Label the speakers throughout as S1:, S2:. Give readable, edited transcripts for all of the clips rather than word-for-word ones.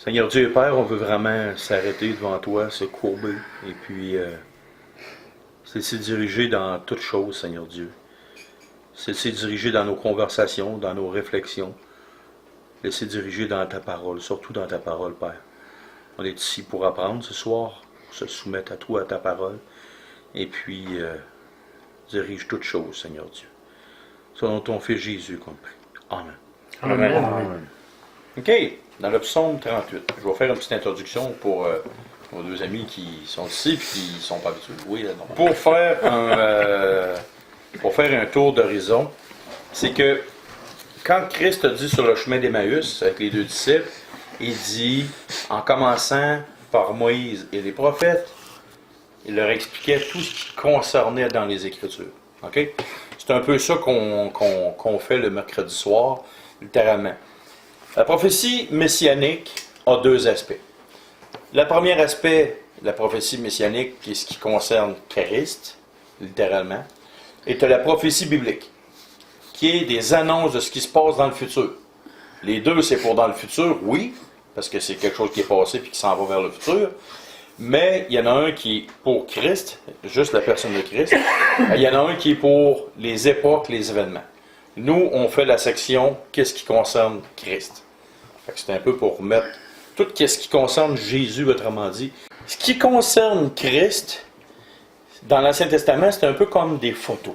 S1: Seigneur Dieu et Père, on veut vraiment s'arrêter devant toi, se courber, et puis se laisser diriger dans toutes choses, Seigneur Dieu. Se laisser diriger dans nos conversations, dans nos réflexions. Laisser diriger dans ta parole, surtout dans ta parole, Père. On est ici pour apprendre ce soir, pour se soumettre à toi, à ta parole, et puis dirige toutes choses, Seigneur Dieu. Selon ton Fils Jésus qu'on prie. Amen.
S2: Amen.
S1: Amen. OK, dans le psaume 38, je vais faire une petite introduction pour nos deux amis qui sont ici et qui ne sont pas habitués de jouer là-dedans. Pour faire un tour d'horizon, c'est que quand Christ a dit sur le chemin d'Emmaüs avec les deux disciples, il dit, en commençant par Moïse et les prophètes, il leur expliquait tout ce qui concernait dans les Écritures. OK? C'est un peu ça qu'on fait le mercredi soir, littéralement. La prophétie messianique a deux aspects. Le premier aspect de la prophétie messianique, qui est ce qui concerne Christ, littéralement, est la prophétie biblique, qui est des annonces de ce qui se passe dans le futur. Les deux, c'est pour dans le futur, oui, parce que c'est quelque chose qui est passé et qui s'en va vers le futur, mais il y en a un qui est pour Christ, juste la personne de Christ, il y en a un qui est pour les époques, les événements. Nous, on fait la section « Qu'est-ce qui concerne Christ ». C'est un peu pour mettre tout ce qui concerne Jésus, autrement dit. Ce qui concerne Christ, dans l'Ancien Testament, c'est un peu comme des photos.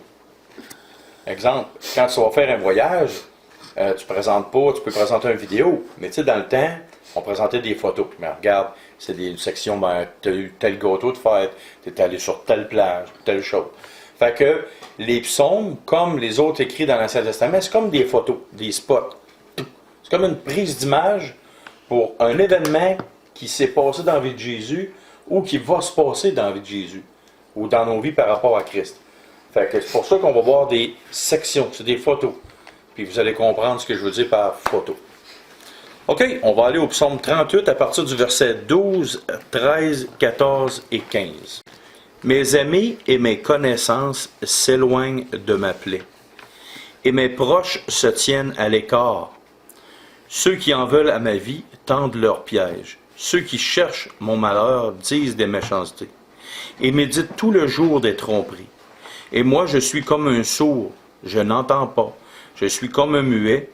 S1: Exemple, quand tu vas faire un voyage, tu ne présentes pas, tu peux présenter une vidéo, mais tu sais, dans le temps, on présentait des photos. Mais regarde, c'est une section, ben, tu as eu tel gâteau de fête, tu es allé sur telle plage, telle chose. Fait que les psaumes, comme les autres écrits dans l'Ancien Testament, c'est comme des photos, des spots. C'est comme une prise d'image pour un événement qui s'est passé dans la vie de Jésus ou qui va se passer dans la vie de Jésus ou dans nos vies par rapport à Christ. Fait que c'est pour ça qu'on va voir des sections, c'est des photos. Puis vous allez comprendre ce que je veux dire par photo. OK, on va aller au psaume 38 à partir du verset 12, 13, 14 et 15. Mes amis et mes connaissances s'éloignent de ma plaie, et mes proches se tiennent à l'écart. Ceux qui en veulent à ma vie tendent leurs pièges. Ceux qui cherchent mon malheur disent des méchancetés, et méditent tout le jour des tromperies. Et moi, je suis comme un sourd, je n'entends pas. Je suis comme un muet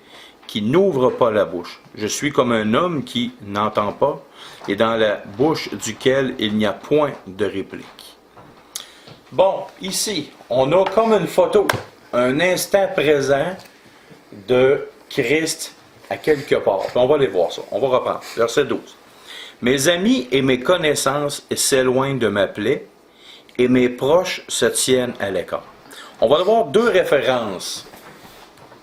S1: qui n'ouvre pas la bouche. Je suis comme un homme qui n'entend pas et dans la bouche duquel il n'y a point de réplique. Bon, ici, on a comme une photo, un instant présent de Christ à quelque part. Puis on va aller voir ça. On va reprendre. Verset 12. Mes amis et mes connaissances s'éloignent de ma plaie et mes proches se tiennent à l'écart. On va avoir deux références.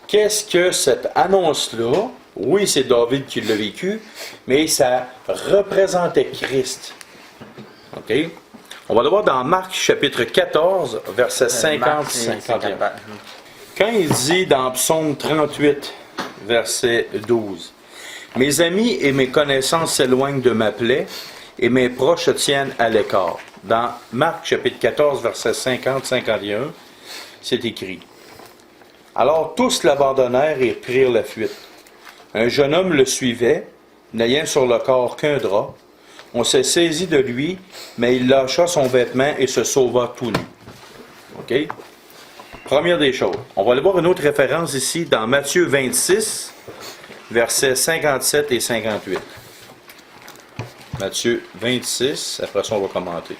S1: Qu'est-ce que cette annonce-là, oui, c'est David qui l'a vécu, mais ça représentait Christ. OK? On va le voir dans Marc chapitre 14, verset 50-51. Quand il dit dans Psaume 38, verset 12, « Mes amis et mes connaissances s'éloignent de ma plaie, et mes proches se tiennent à l'écart. » Dans Marc chapitre 14, verset 50-51, c'est écrit. Alors tous l'abandonnèrent et prirent la fuite. Un jeune homme le suivait, n'ayant sur le corps qu'un drap. On s'est saisi de lui, mais il lâcha son vêtement et se sauva tout nu. OK? Première des choses. On va aller voir une autre référence ici dans Matthieu 26, versets 57 et 58. Matthieu 26, après ça on va commenter.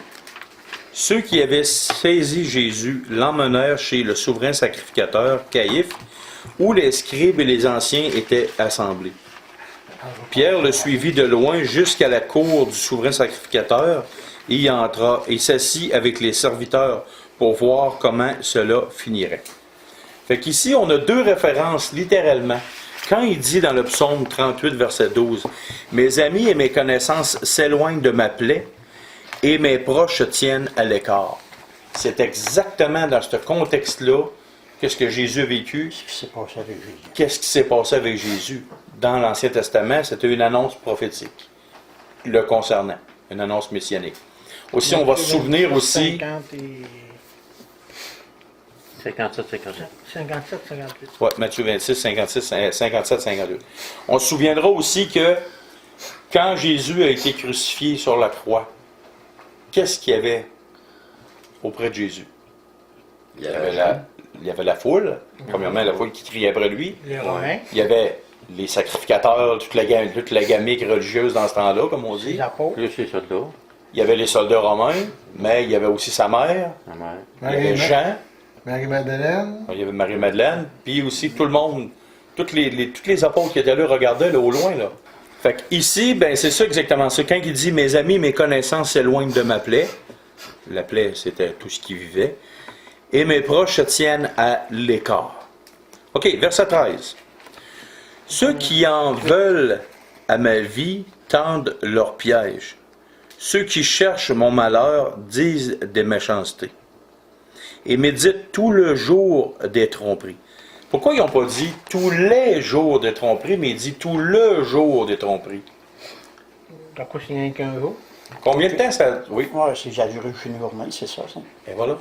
S1: Ceux qui avaient saisi Jésus l'emmenèrent chez le souverain sacrificateur Caïphe, où les scribes et les anciens étaient assemblés. Pierre le suivit de loin jusqu'à la cour du souverain sacrificateur, et y entra et s'assit avec les serviteurs pour voir comment cela finirait. Fait qu'ici, on a deux références, littéralement. Quand il dit dans le psaume 38, verset 12, « Mes amis et mes connaissances s'éloignent de ma plaie, et mes proches se tiennent à l'écart. » C'est exactement dans ce contexte-là qu'est-ce que Jésus a vécu. Qu'est-ce qui s'est passé avec Jésus? Dans l'Ancien Testament, c'était une annonce prophétique le concernant, une annonce messianique. Aussi, on va se souvenir aussi...
S2: 57, 58.
S3: 57, 58.
S1: Oui, Matthieu 26, 57, 52. On se souviendra aussi que Quand Jésus a été crucifié sur la croix, qu'est-ce qu'il y avait auprès de Jésus? Il y avait la foule, premièrement la foule qui criait après lui.
S3: Les Romains,
S1: Il y avait les sacrificateurs, toute la gamique religieuse dans ce temps-là, comme on dit.
S3: les apôtres,
S2: Plus les soldats.
S1: Il y avait les soldats romains, mais il y avait aussi sa mère,
S2: La mère.
S1: il y avait Jean,
S4: Marie-Madeleine.
S1: il y avait Marie-Madeleine, puis aussi tout le monde, tous les apôtres qui étaient là regardaient là, au loin. Là. Fait que ici, ben, c'est ça exactement ça. Quand il dit « Mes amis, mes connaissances s'éloignent de ma plaie », la plaie, c'était tout ce qui vivait, « et mes proches se tiennent à l'écart. » OK, verset 13. « Ceux qui en veulent à ma vie tendent leur piège. Ceux qui cherchent mon malheur disent des méchancetés et méditent tout le jour des tromperies. » Pourquoi ils n'ont pas dit tous les jours des tromperies, mais ils disent tout le jour des tromperies?
S3: t'as quoi signé qu'un jour?
S1: Combien de temps ça... Oui,
S5: Ouais, c'est déjà duré une journée, c'est ça.
S1: et voilà.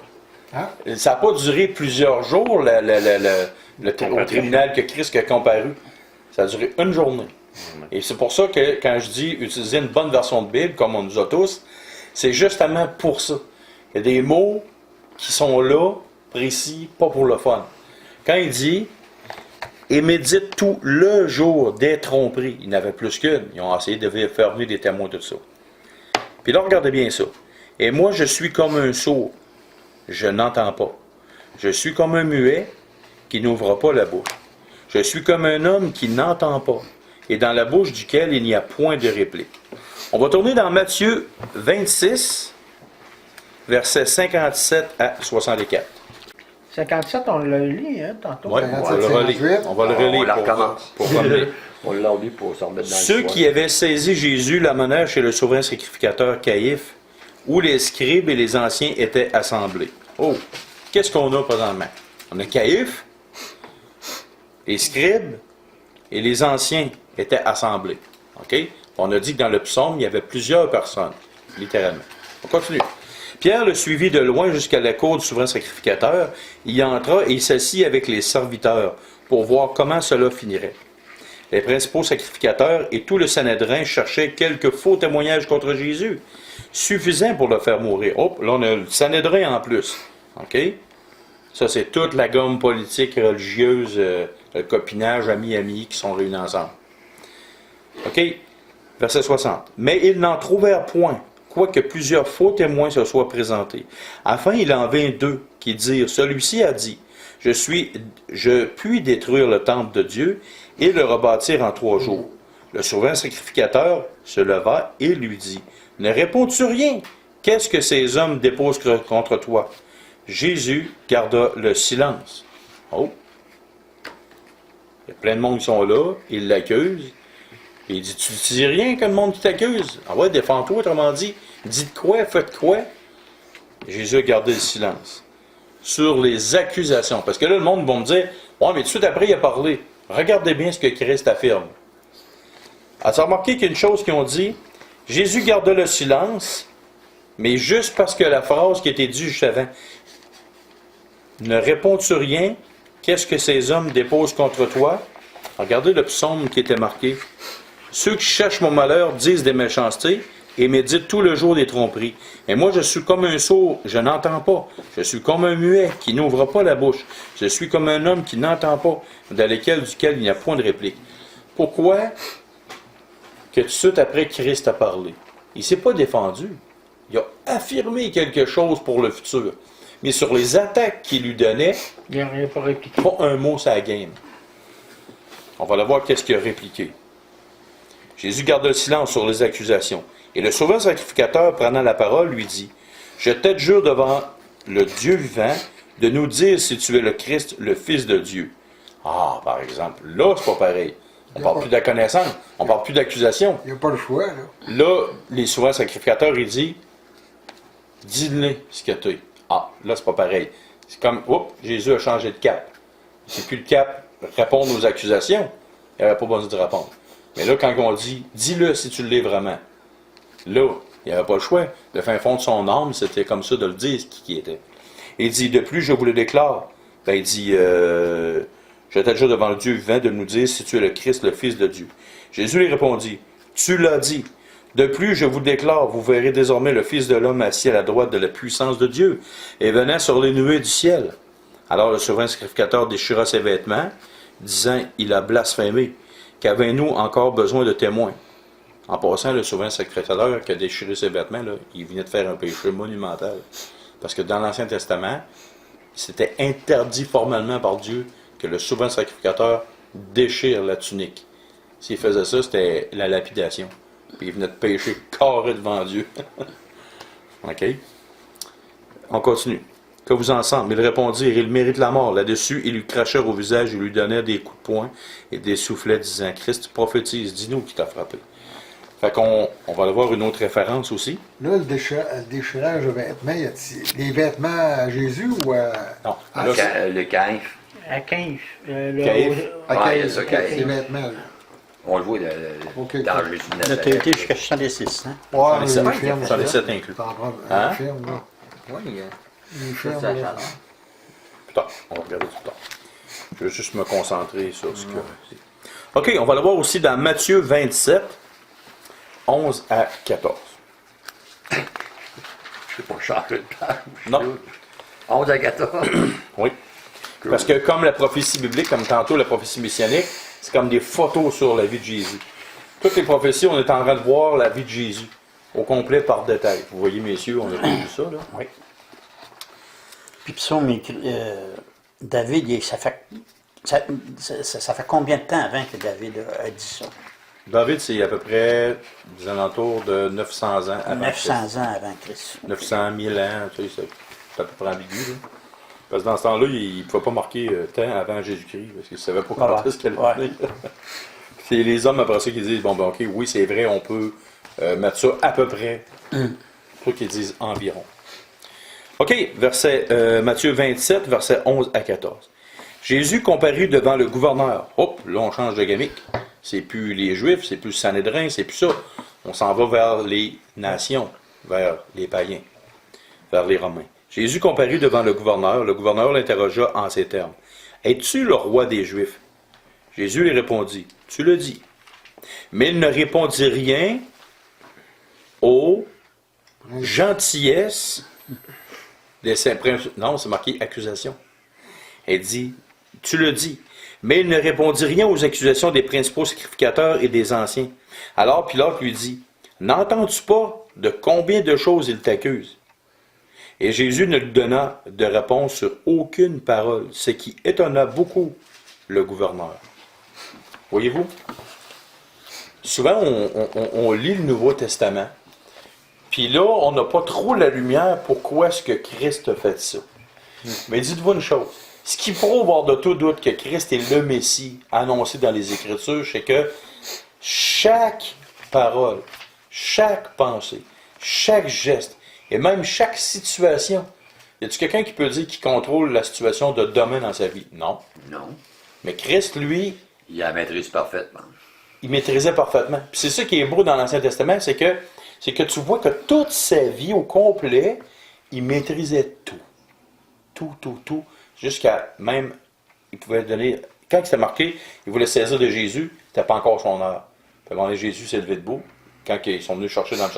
S4: Hein?
S1: Ça n'a pas duré plusieurs jours, au tribunal que Christ a comparu. Ça a duré une journée. Et c'est pour ça que quand je dis utiliser une bonne version de Bible, comme on nous a tous, c'est justement pour ça. Il y a des mots qui sont là, précis, pas pour le fun. Quand il dit « Et médite tout le jour des tromperies », il y en avait plus qu'une. Ils ont essayé de faire venir des témoins de tout ça. Puis là, regardez bien ça. « Et moi, je suis comme un sourd, je n'entends pas. Je suis comme un muet qui n'ouvre pas la bouche. Je suis comme un homme qui n'entend pas, et dans la bouche duquel il n'y a point de réplique. » On va tourner dans Matthieu 26, versets 57 à 64.
S3: 57, on l'a lu, hein, tantôt.
S1: Oui, on va le relire. On va le relire
S2: la recommence.
S1: pour revenir.
S2: On l'a lu pour s'en remettre dans
S1: Ceux
S2: l'histoire.
S1: qui avaient saisi Jésus l'amenèrent chez le souverain sacrificateur Caïphe, où les scribes et les anciens étaient assemblés. Oh, qu'est-ce qu'on a présentement? On a Caïphe, les scribes et les anciens étaient assemblés. OK? On a dit que dans le psaume, il y avait plusieurs personnes, littéralement. On continue. Pierre le suivit de loin jusqu'à la cour du souverain sacrificateur. Il y entra et il s'assit avec les serviteurs pour voir comment cela finirait. Les principaux sacrificateurs et tout le Sanhédrin cherchaient quelques faux témoignages contre Jésus, suffisants pour le faire mourir. Oh, là on a le Sanhédrin en plus. OK? Ça, c'est toute la gomme politique, religieuse, le copinage, amis, qui sont réunis ensemble. OK? Verset 60. Mais ils n'en trouvèrent point, quoique plusieurs faux témoins se soient présentés. Enfin, il en vint deux qui dirent, celui-ci a dit, je puis détruire le temple de Dieu et le rebâtir en 3 jours. Le souverain sacrificateur se leva et lui dit, ne réponds-tu rien? Qu'est-ce que ces hommes déposent contre toi? Jésus garda le silence. Oh! Il y a plein de monde qui sont là, ils l'accusent. Et il dit, tu ne dis rien que le monde qui t'accuse. Ah ouais, défends-toi, autrement dit. Dites quoi, faites quoi? Jésus a gardé le silence. Sur les accusations. Parce que là, le monde va me dire, ouais, mais tout de suite après, il a parlé. Regardez bien ce que Christ affirme. As-tu remarqué qu'il y a une chose qu'ils ont dit? Jésus garda le silence, mais juste parce que la phrase qui était dite juste avant, ne réponds-tu rien? Qu'est-ce que ces hommes déposent contre toi? Regardez le psaume qui était marqué. Ceux qui cherchent mon malheur disent des méchancetés et méditent tout le jour des tromperies. Et moi, je suis comme un sourd, je n'entends pas. Je suis comme un muet qui n'ouvre pas la bouche. Je suis comme un homme qui n'entend pas, duquel il n'y a point de réplique. Pourquoi que tout de suite après Christ a parlé? Il ne s'est pas défendu. Il a affirmé quelque chose pour le futur. Mais sur les attaques qu'il lui donnait,
S3: Il n'a rien pas répliqué.
S1: pas un mot sur la game. On va le voir qu'est-ce qu'il a répliqué. Jésus garda le silence sur les accusations. Et le souverain sacrificateur, prenant la parole, lui dit, « Je t'adjure devant le Dieu vivant de nous dire si tu es le Christ, le Fils de Dieu. » Ah, par exemple, là, c'est pas pareil. On ne parle plus de la connaissance, on ne parle plus d'accusation.
S4: Il n'y a pas le choix, là.
S1: Là, les souverains sacrificateurs, il dit, « Dis-le ce que tu es. » Ah, là, c'est pas pareil. C'est comme, oups, Jésus a changé de cap. C'est plus le cap répondre aux accusations. Il n'avait pas besoin de répondre. Mais là, quand on dit, dis-le si tu l'es vraiment, là, il n'y avait pas le choix. Le fin fond de son âme, c'était comme ça de le dire, qui était. Et il dit, de plus, je vous le déclare. Ben, il dit, je t'adjure devant le Dieu vivant de nous dire si tu es le Christ, le Fils de Dieu. Jésus lui répondit, Tu l'as dit. De plus, je vous déclare, vous verrez désormais le Fils de l'homme assis à la droite de la puissance de Dieu et venant sur les nuées du ciel. Alors le souverain sacrificateur déchira ses vêtements, disant, il a blasphémé. Qu'avons-nous encore besoin de témoins? En passant, le souverain sacrificateur qui a déchiré ses vêtements, là, il venait de faire un péché monumental. Parce que dans l'Ancien Testament, c'était interdit formellement par Dieu que le souverain sacrificateur déchire la tunique. S'il faisait ça, c'était la lapidation. Puis il venait de pécher carré devant Dieu. OK? On continue. Que vous en semble? Il répondit, il mérite la mort. Là-dessus, ils lui crachèrent au visage, ils lui donnèrent des coups de poing et des soufflets, disant, Christ, prophétise, dis-nous qui t'a frappé. Fait qu'on va aller voir une autre référence aussi.
S4: Là, le déchirage de vêtements, y a-t-il les vêtements à Jésus ou à.
S1: Non.
S4: Ah,
S1: Là,
S2: Le caïf.
S3: À 15.
S1: Caïphe.
S2: Ouais, il y a ça, Caïphe.
S4: Les vêtements, là.
S2: On le voit
S4: Ok,
S2: dans
S4: ok.
S2: Jésus de
S5: On a
S2: Nazareth.
S5: été jusqu'à 66, hein?
S4: Ouais,
S1: les
S4: mais
S1: sept,
S4: les firmes,
S1: j'en ai
S4: ça.
S1: 7 inclus.
S4: T'en prends
S1: Hein?
S4: les firmes, là.
S5: Oui,
S4: Les
S5: ça,
S4: firmes,
S5: ça
S4: là.
S5: chaleur.
S1: Plus tard. On va regarder plus tard. Je vais juste me concentrer sur ce que... OK, on va le voir aussi dans Matthieu 27, 11 à 14.
S2: Je ne sais pas changer de page.
S1: Non.
S2: 11 à 14.
S1: Oui. Parce que comme la prophétie biblique, comme tantôt la prophétie messianique, c'est comme des photos sur la vie de Jésus. Toutes les prophéties, on est en train de voir la vie de Jésus, au complet par détail. Vous voyez, messieurs, on a tout vu ça, là?
S5: Oui. Puis psaume, David, ça fait combien de temps avant que David a dit ça?
S1: David, c'est à peu près des alentours de 900 ans avant
S5: 900
S1: Christ.
S5: ans avant Christ.
S1: 900, 1000 ans, tu sais, c'est à peu près ambigu, là. Parce que dans ce temps-là, il ne pouvait pas marquer temps avant Jésus-Christ, parce qu'il ne savait pas quand est-ce qu'elle
S5: Ouais.
S1: venait. C'est les hommes après ça qui disent, bon, ben ok, oui, c'est vrai, on peut mettre ça à peu près. Toi qui disent environ. OK, Matthieu 27, versets 11 à 14. Jésus comparut devant le gouverneur. Hop, là, on change de gamique. C'est plus les Juifs, c'est plus le Sanhédrin, c'est plus ça. On s'en va vers les nations, vers les païens, vers les Romains. Jésus comparut devant le gouverneur. Le gouverneur l'interrogea en ces termes. Es-tu le roi des Juifs? Jésus lui répondit, tu le dis. Mais il ne répondit rien aux gentillesses des saints. Non, c'est marqué accusation. Elle dit, tu le dis. Mais il ne répondit rien aux accusations des principaux sacrificateurs et des anciens. Alors Pilate lui dit, n'entends-tu pas de combien de choses il t'accuse? Et Jésus ne lui donna de réponse sur aucune parole, ce qui étonna beaucoup le gouverneur. Voyez-vous? Souvent, on lit le Nouveau Testament, puis là, on n'a pas trop la lumière pourquoi est-ce que Christ a fait ça. Mais dites-vous une chose, ce qui prouve hors de tout doute que Christ est le Messie annoncé dans les Écritures, c'est que chaque parole, chaque pensée, chaque geste, et même chaque situation, y a-t-il quelqu'un qui peut dire qu'il contrôle la situation de demain dans sa vie? Non.
S2: Non.
S1: Mais Christ, lui,
S2: Il la maîtrise parfaitement.
S1: il maîtrisait parfaitement. Puis c'est ça qui est beau dans l'Ancien Testament, c'est que tu vois que toute sa vie au complet, il maîtrisait tout. Tout. Jusqu'à même, il pouvait donner, quand c'était marqué, il voulait saisir de Jésus, c'était pas encore son heure. Puis quand Jésus s'est levé debout, quand ils sont venus chercher dans le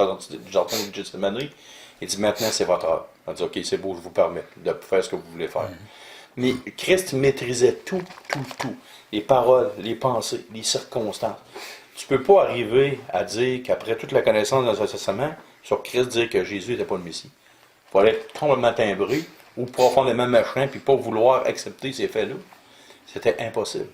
S1: jardin de Gethsémani, il dit maintenant c'est votre heure. Il a dit ok, c'est beau, je vous permets de faire ce que vous voulez faire. Mais Christ maîtrisait tout. Les paroles, les pensées, les circonstances. Tu ne peux pas arriver à dire qu'après toute la connaissance dans le Testament, sur Christ, dire que Jésus n'était pas le Messie. Il fallait être complètement timbré ou profondément machin puis pas vouloir accepter ces faits-là. C'était impossible.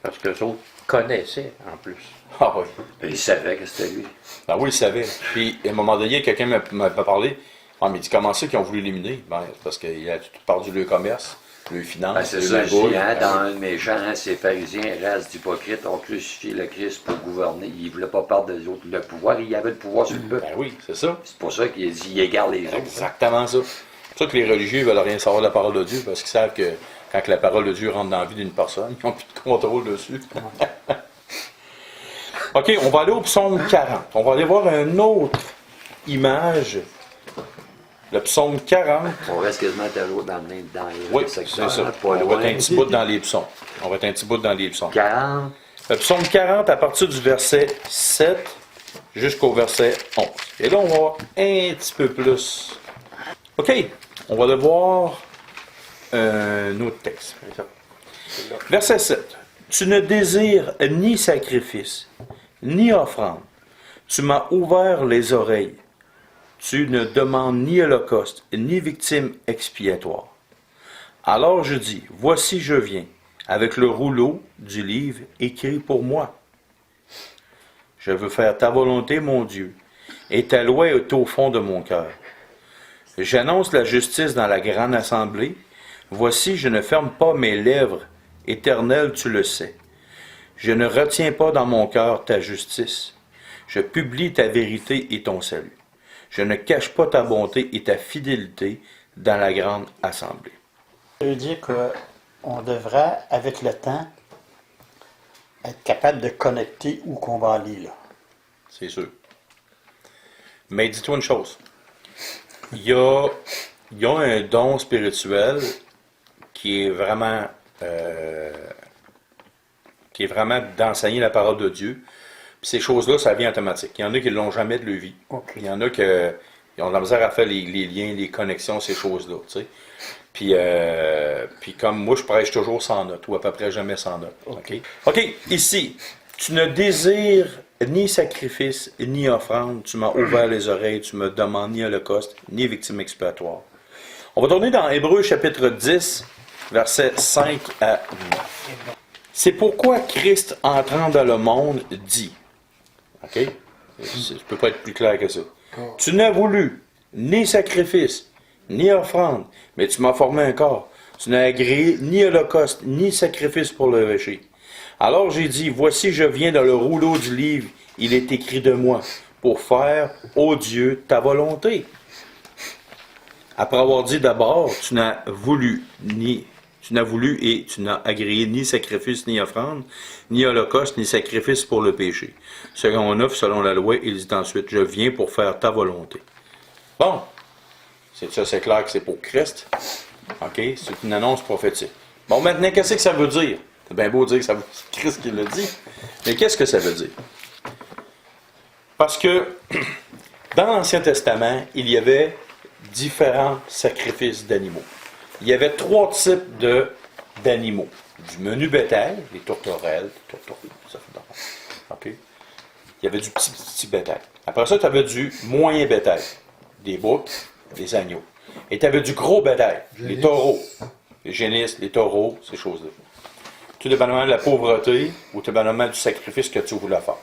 S6: Parce que les autres connaissaient en plus.
S1: Ah oui.
S2: Et il savait que c'était lui.
S1: Ah oui, il savait. Puis, à un moment donné, quelqu'un m'a parlé. Ah, mais il dit comment ça qu'ils ont voulu l'éliminer? Ben, c'est parce qu'il a tout perdu le commerce, le finance,
S2: Ben, c'est
S1: le
S2: ça, je
S1: boule.
S2: dis, hein, dans un de mes gens, hein, ces pharisiens, race d'hypocrites, ont crucifié le Christ pour gouverner. Ils ne voulaient pas perdre des autres. Le pouvoir, il y avait le pouvoir sur le peuple.
S1: Ben oui, c'est ça.
S2: C'est pour ça qu'il a dit, il égare les autres.
S1: Exactement ça. C'est pour ça que les religieux ne veulent rien savoir de la parole de Dieu, parce qu'ils savent que quand la parole de Dieu rentre dans la vie d'une personne, ils n'ont plus de contrôle dessus. OK, on va aller au psaume 40. On va aller voir une autre image. Le psaume 40.
S2: On reste quasiment toujours dans les
S1: Oui, c'est
S2: secteurs,
S1: ça.
S2: hein,
S1: On
S2: pas
S1: va
S2: loin.
S1: être un petit bout dans les psaumes.
S2: 40.
S1: Psaume 40 à partir du verset 7 jusqu'au verset 11. Et là, on va voir un petit peu plus. OK, on va devoir un autre texte. Verset 7. Tu ne désires ni sacrifice, ni offrande. Tu m'as ouvert les oreilles. Tu ne demandes ni holocauste, ni victime expiatoire. Alors je dis, voici je viens, avec le rouleau du livre écrit pour moi. Je veux faire ta volonté, mon Dieu, et ta loi est au fond de mon cœur. J'annonce la justice dans la grande assemblée. Voici, je ne ferme pas mes lèvres. Éternel, tu le sais. Je ne retiens pas dans mon cœur ta justice. Je publie ta vérité et ton salut. Je ne cache pas ta bonté et ta fidélité dans la grande assemblée.
S5: Ça veut dire qu'on devrait, avec le temps, être capable de connecter où qu'on va aller, là.
S1: C'est sûr. Mais dis-toi une chose. Il y a un don spirituel qui est vraiment d'enseigner la parole de Dieu. Puis ces choses-là, ça vient automatique. Il y en a qui ne l'ont jamais de leur vie.
S5: Ok.
S1: Il y en a qui ont de la misère à faire les liens, les connexions, ces choses-là. Tu sais. Puis comme moi, je prêche toujours sans notes, ou à peu près jamais sans notes. OK, ici, tu ne désires ni sacrifice, ni offrande. Tu m'as ouvert les oreilles, tu me demandes ni holocauste, ni victime expiatoire. On va tourner dans Hébreux chapitre 10, versets 5 à 9. C'est pourquoi Christ, entrant dans le monde, dit. OK? Je ne peux pas être plus clair que ça. Tu n'as voulu ni sacrifice, ni offrande, mais tu m'as formé un corps. Tu n'as agréé ni holocauste, ni sacrifice pour le péché. Alors j'ai dit, voici je viens dans le rouleau du livre, il est écrit de moi, pour faire, ô Dieu, ta volonté. Après avoir dit d'abord, tu n'as voulu et tu n'as agréé ni sacrifice, ni offrande, ni holocauste, ni sacrifice pour le péché. Second 9, selon la loi, il dit ensuite, je viens pour faire ta volonté. Bon, c'est clair que c'est pour Christ. OK? C'est une annonce prophétique. Bon, maintenant, qu'est-ce que ça veut dire? C'est bien beau dire que c'est Christ qui l'a dit. Mais qu'est-ce que ça veut dire? Parce que dans l'Ancien Testament, il y avait différents sacrifices d'animaux. Il y avait 3 types d'animaux. Du menu bétail, les tourterelles, ça fait d'abord. OK? Il y avait du petit bétail. Après ça, tu avais du moyen bétail. Des boucs, des agneaux. Et tu avais du gros bétail, les taureaux, les génisses, les taureaux, ces choses-là. Tout dépendamment de la pauvreté ou tout dépendamment du sacrifice que tu voulais faire.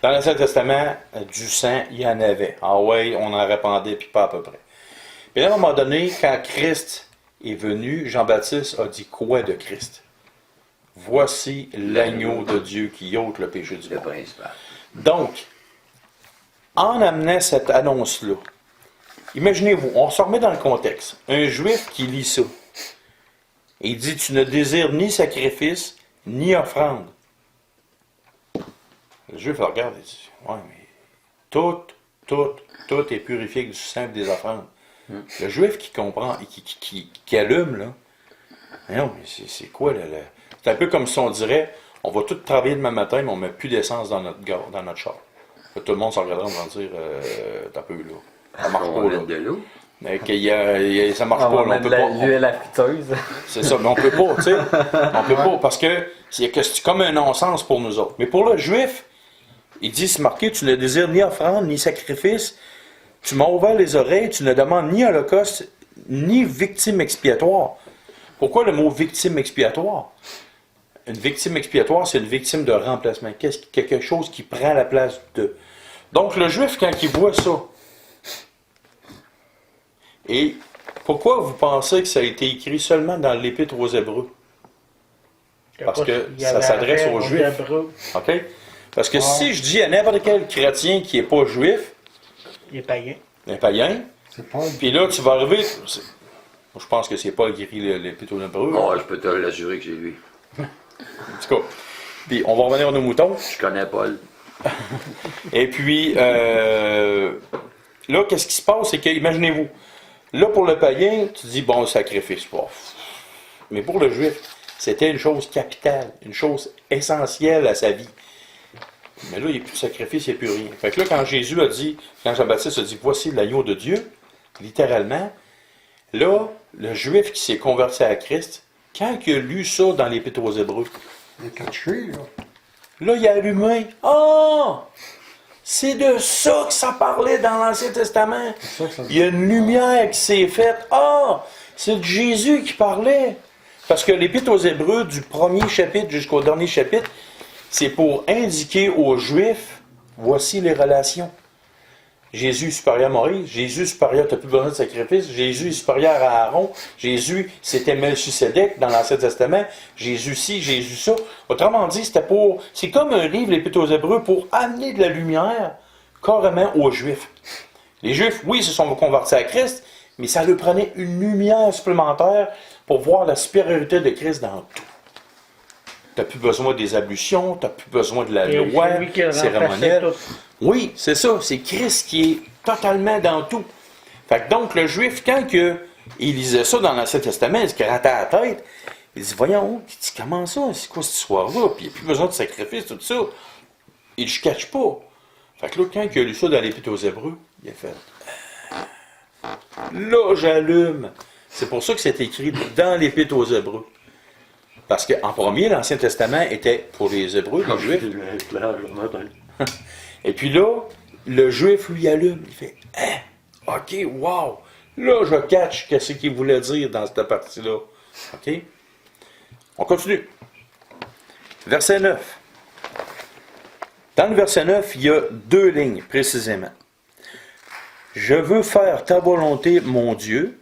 S1: Dans l'Ancien Testament, du sang, il y en avait. Ah ouais, on en répandait, puis pas à peu près. Puis à un moment donné, quand Christ est venu, Jean-Baptiste a dit quoi de Christ? Voici l'agneau de Dieu qui ôte le péché du
S2: Le
S1: monde.
S2: principal.
S1: Donc, en amenant cette annonce-là, imaginez-vous, on se remet dans le contexte. Un juif qui lit ça, et il dit, tu ne désires ni sacrifice, ni offrande. Le juif le regarde et dit, ouais, mais tout est purifié du sang et des offrandes. Le juif qui comprend et qui allume, là, non, mais c'est quoi, là? C'est un peu comme si on dirait, on va tout travailler demain matin, mais on ne met plus d'essence dans notre char. Là, tout le monde s'en regardera en dire, t'as peu, là. Ça marche
S2: On
S1: pas,
S2: va
S1: là.
S2: mettre de l'eau.
S1: Ça marche
S7: On
S1: pas,
S7: va
S1: là,
S7: mettre de l'huile à la friteuse.
S1: C'est ça, mais on peut pas, tu sais. On peut pas, parce que c'est comme un non-sens pour nous autres. Mais pour le juif, il dit, c'est marqué, tu ne désires ni offrande, ni sacrifice. Tu m'as ouvert les oreilles, tu ne demandes ni holocauste, ni victime expiatoire. Pourquoi le mot victime expiatoire? Une victime expiatoire, c'est une victime de remplacement. Quelque chose qui prend la place de. Donc, le juif, quand il voit ça, et pourquoi vous pensez que ça a été écrit seulement dans l'Épître aux Hébreux? Parce que ça s'adresse aux Juifs. OK? Parce que si je dis à n'importe quel chrétien qui n'est pas juif,
S3: Il est païen.
S1: un païen,
S4: C'est pas
S1: puis là, tu vas arriver. Je pense que c'est pas écrit l'Épître aux Hébreux.
S2: Oh, je peux te l'assurer que j'ai lu.
S1: En tout cas. Puis on va revenir à nos moutons.
S2: Je connais Paul.
S1: Et puis, là, qu'est-ce qui se passe? C'est que, imaginez-vous, là, pour le païen, tu dis, bon, sacrifice. Bon. Mais pour le juif, C'était une chose capitale, une chose essentielle à sa vie. Mais là, il n'y a plus de sacrifice, il n'y a plus rien. Fait que là, quand Jésus a dit, quand Jean-Baptiste a dit, voici l'agneau de Dieu, littéralement, là, le juif qui s'est converti à Christ, quand il a lu ça dans l'Épître aux Hébreux,
S4: Il est catché, là.
S1: là, il a allumé. Oh! C'est de ça que ça parlait dans l'Ancien Testament.
S4: C'est ça que ça
S1: Il y a une lumière qui s'est faite. Ah! C'est de Jésus qui parlait. Parce que l'Épître aux Hébreux, du premier chapitre jusqu'au dernier chapitre, c'est pour indiquer aux Juifs, voici les relations. Jésus est supérieur à Moïse, Jésus est supérieur, tu n'as plus besoin de sacrifice, Jésus est supérieur à Aaron, Jésus, c'était Melchisédek dans l'Ancien Testament, Jésus ci, Jésus ça. Autrement dit, c'est comme un livre, l'Épître aux Hébreux, pour amener de la lumière carrément aux Juifs. Les Juifs, oui, se sont convertis à Christ, mais ça leur prenait une lumière supplémentaire pour voir la supériorité de Christ dans tout. Tu n'as plus besoin des ablutions, tu n'as plus besoin de la
S3: Et
S1: loi
S3: c'est lui qui a
S1: cérémonielle.
S3: remplacé tout.
S1: Oui, c'est ça, c'est Christ qui est totalement dans tout. Fait que donc, le Juif, quand il lisait ça dans l'Ancien Testament, il se grattait à la tête, il dit, voyons, comment ça, c'est quoi cette histoire-là? Puis il n'y a plus besoin de sacrifice, tout ça. Il ne cache pas. Fait que là, quand il a lu ça dans l'Épître aux Hébreux, il a fait, là, j'allume. C'est pour ça que c'est écrit dans l'Épître aux Hébreux. Parce qu'en premier, l'Ancien Testament était pour les Hébreux, les Juifs. Et puis là, le Juif lui allume. Il fait OK, wow! Là, je catch ce qu'il voulait dire dans cette partie-là. OK? On continue. Verset 9. Dans le verset 9, il y a 2 lignes précisément. Je veux faire ta volonté, mon Dieu,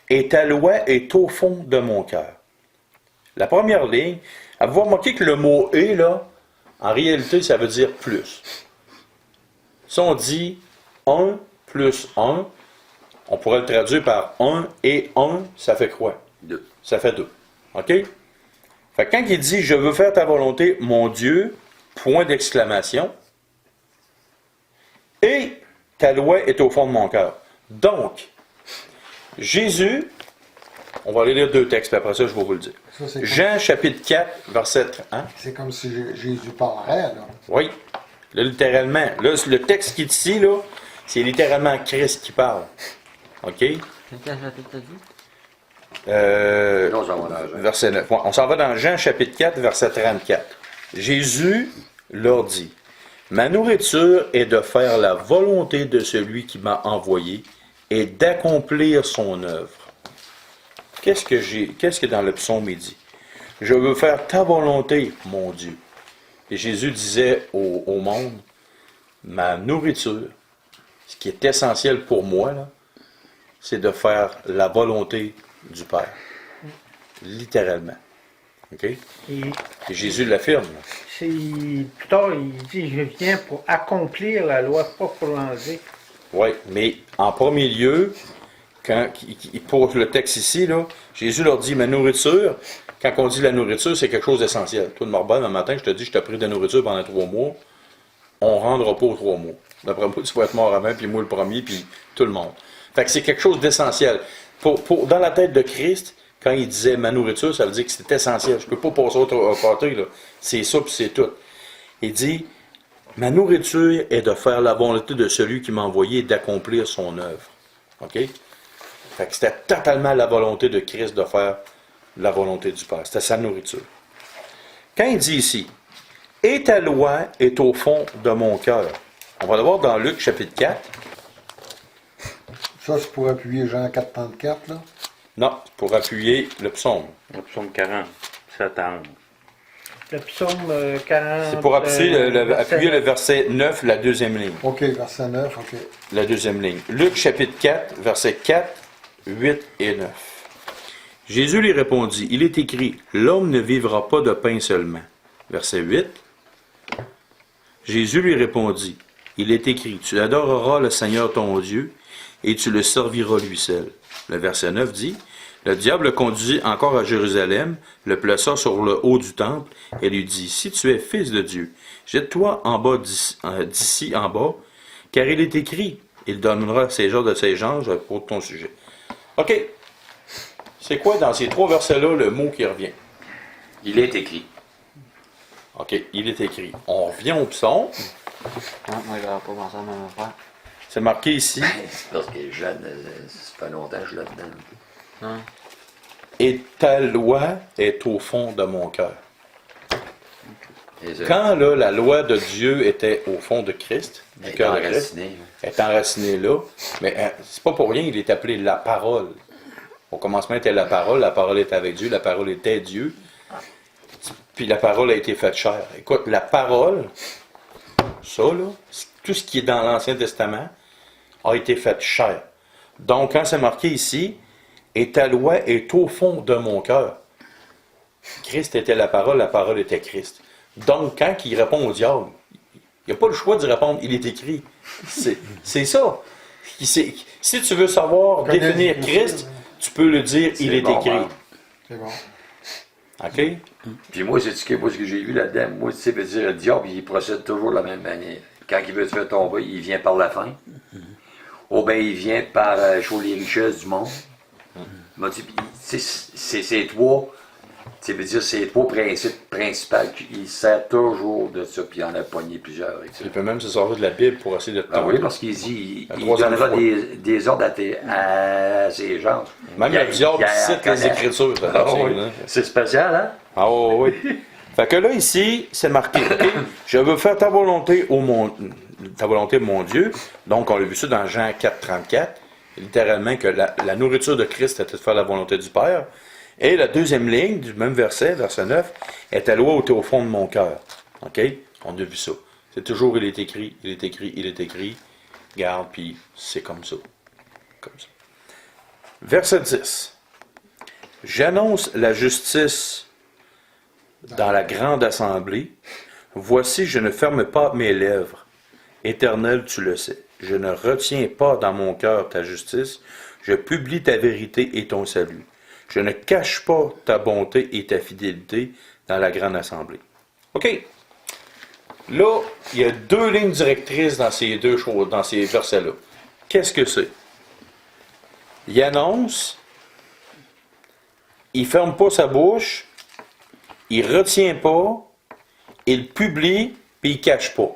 S1: et ta loi est au fond de mon cœur. La première ligne, avez-vous remarqué que le mot « et », là, en réalité, ça veut dire « plus ». Si on dit 1 plus 1, on pourrait le traduire par 1 et 1, ça fait quoi?
S2: 2.
S1: Ça fait 2. OK? Fait que quand il dit « Je veux faire ta volonté, mon Dieu », point d'exclamation, et ta loi est au fond de mon cœur. Donc, Jésus, on va aller lire 2 textes, puis après ça, je vais vous le dire.
S4: Ça, c'est
S1: Jean chapitre 4, verset 30.
S4: C'est comme si Jésus parlerait, là.
S1: Oui, là, littéralement. Là, le texte qui est ici, là, c'est littéralement Christ qui parle. OK?
S2: Non, ça va dans Jean.
S1: Verset 9. Ouais, on s'en va dans Jean chapitre 4, verset 34. Jésus leur dit, « Ma nourriture est de faire la volonté de celui qui m'a envoyé et d'accomplir son œuvre. » Qu'est-ce que dans le psaume il dit? « Je veux faire ta volonté, mon Dieu. » Et Jésus disait au monde, « Ma nourriture, ce qui est essentiel pour moi, là, c'est de faire la volonté du Père. » Littéralement. OK?
S3: Et
S1: Et Jésus l'affirme. Là.
S3: plus tard, il dit, je viens pour accomplir la loi, pas pour l'enlever.
S1: Oui, mais en premier lieu, pour le texte ici, là, Jésus leur dit, ma nourriture, quand on dit la nourriture, c'est quelque chose d'essentiel. Toi, de Morban, un matin, je te dis, je t'ai pris de la nourriture pendant 3 mois, on ne rendra pas aux 3 mois. D'après moi, tu vas être mort avant, puis moi le premier, puis tout le monde. Fait que c'est quelque chose d'essentiel. Dans la tête de Christ, quand il disait ma nourriture, ça veut dire que c'est essentiel. Je ne peux pas passer au côté, là. C'est ça, puis c'est tout. Il dit, ma nourriture est de faire la volonté de celui qui m'a envoyé et d'accomplir son œuvre. OK? Fait que c'était totalement la volonté de Christ de faire la volonté du Père. C'était sa nourriture. Quand il dit ici, et ta loi est au fond de mon cœur. On va le voir dans Luc chapitre 4.
S4: Ça, c'est pour appuyer Jean 4,34, là.
S1: Non, pour appuyer le psaume.
S6: Le psaume 40, 7 à 11.
S3: Le psaume 40.
S1: C'est pour appuyer le verset 9, la deuxième ligne.
S4: OK, verset 9, OK.
S1: La deuxième ligne. Luc chapitre 4, versets 4, 8 et 9. Jésus lui répondit, il est écrit, l'homme ne vivra pas de pain seulement. Verset 8. Jésus lui répondit, il est écrit, tu adoreras le Seigneur ton Dieu et tu le serviras lui seul. Le verset 9 dit, le diable le conduisit encore à Jérusalem, le plaça sur le haut du temple et lui dit, si tu es fils de Dieu, jette-toi en bas d'ici en bas, car il est écrit, il donnera ses jours de ses anges pour ton sujet. OK. C'est quoi dans ces 3 versets-là le mot qui revient?
S2: Il est écrit.
S1: OK, il est écrit. On revient au psaume.
S7: Ah, moi, je n'avais pas pensé à la même affaire.
S1: C'est marqué ici.
S2: C'est parce que les jeunes, ça fait longtemps que je suis là-dedans.
S1: Et ta loi est au fond de mon cœur.
S2: Et ça,
S1: Quand là, la loi de Dieu était au fond de Christ, du
S2: elle est
S1: cœur de Christ,
S2: enracinée.
S1: est enraciné là, mais c'est pas pour rien, il est appelé la parole. Au commencement était la parole était avec Dieu, la parole était Dieu, puis la parole a été faite chair. Écoute, la parole, ça là, tout ce qui est dans l'Ancien Testament, a été faite chair. Donc, quand c'est marqué ici, et ta loi est au fond de mon cœur. Christ était la parole était Christ. Donc, quand il répond au diable, il n'y a pas le choix de répondre, il est écrit. C'est ça. Si tu veux savoir définir Christ, tu peux le dire, il est
S2: bon,
S1: écrit.
S2: hein.
S4: C'est bon.
S1: OK?
S2: Puis moi, c'est ce que j'ai vu là-dedans. Moi, tu sais, veut dire, le diable, il procède toujours de la même manière. Quand il veut te faire tomber, il vient par la faim. Ou bien il vient par les richesses du monde. M'a dit, c'est trois. Ça veut dire c'est trois principes principaux. Il sert toujours de ça, puis il en a pogné plusieurs avec ça.
S1: Il peut même se servir de la Bible pour essayer de te
S2: Ah oui,
S1: tenter.
S2: parce qu'il dit,
S1: La
S2: il
S1: troisième
S2: donnera
S1: fois.
S2: des ordres à ses gens.
S1: Même le diable cite les Écritures. Ça,
S2: Ah oui.
S1: hein?
S2: C'est spécial, hein?
S1: Ah oui. Fait que là, ici, c'est marqué, OK? Je veux faire ta volonté, mon Dieu. Donc, on l'a vu ça dans Jean 4, 34. Littéralement, que la nourriture de Christ était de faire la volonté du Père. Et la deuxième ligne du même verset, verset 9, est ta loi au fond de mon cœur. OK? On a vu ça. C'est toujours, il est écrit, il est écrit, il est écrit. Garde, puis c'est comme ça. Comme ça. Verset 10. J'annonce la justice dans la grande assemblée. Voici, je ne ferme pas mes lèvres. Éternel, tu le sais. Je ne retiens pas dans mon cœur ta justice. Je publie ta vérité et ton salut. Je ne cache pas ta bonté et ta fidélité dans la grande assemblée. OK. Là, il y a deux lignes directrices dans ces deux choses, dans ces versets-là. Qu'est-ce que c'est? Il annonce, il ne ferme pas sa bouche, il ne retient pas, il publie, puis il ne cache pas.